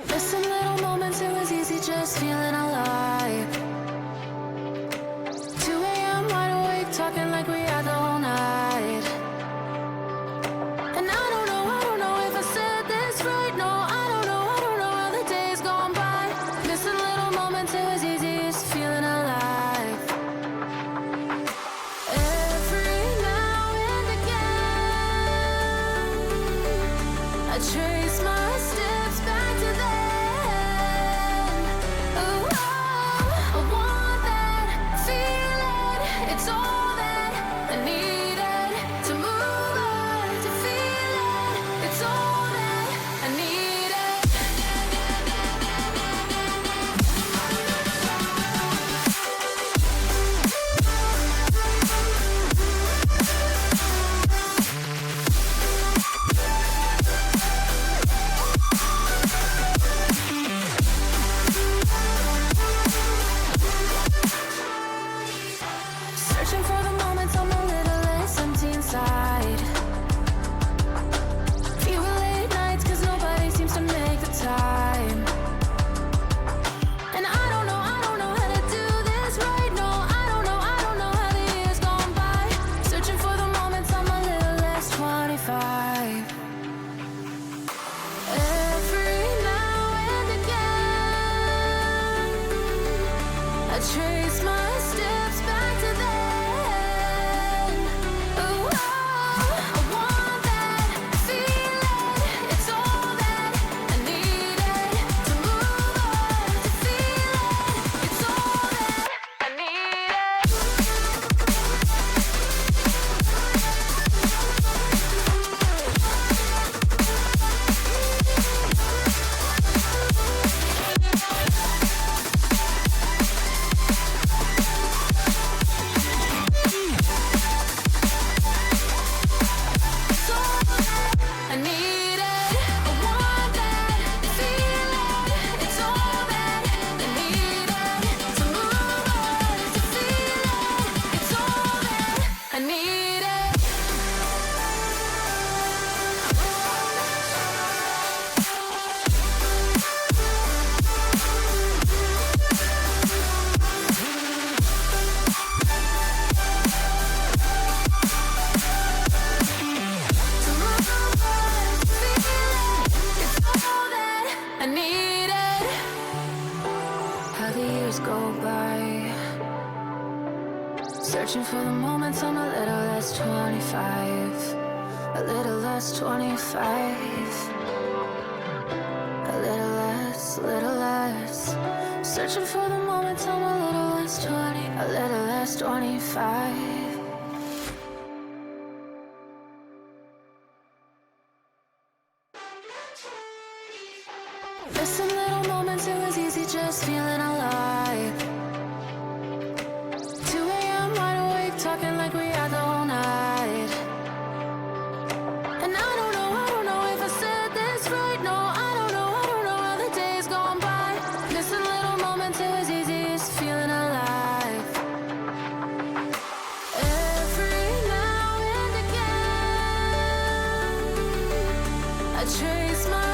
Missing little moments, it was easy just feeling alive. 2 a.m. wide awake, talking like we had the whole night. And I don't know if I said this right. No, I don't know how the days gone by. Missing little moments, it was easy just feeling alive. Every now and again, I trace my steps back to then. Oh, I want that feeling. It's all that I needed to move on, to feel it. It's all that I needed. Searching for the moments I'm a little less empty inside. Fewer late nights 'cause nobody seems to make the time. And I don't know how to do this right. No, I don't know how the years gone by. Searching for the moments I'm a little less 25. Every now and again, I trace my steps back to then. Oh, I want that feeling. It's all that I needed to move on, to feel it. It's all that I needed. It's all that I needed. I want that feeling. It's all that I needed to move on, to feel it. It's all that I needed. To move on, to feel it. It's all that I needed. How the years go by, searching for the moments I'm a little less 25, a little less 25, a little less, searching for the moments I'm a little less 20, a little less 25. Missing little moments, it was easy just feeling alive. 2 a.m. wide awake, talking like we had the whole night. And I don't know if I said this right. No, I don't know how the days gone by. Missing little moments, it was easy just feeling alive. Every now and again, I trace my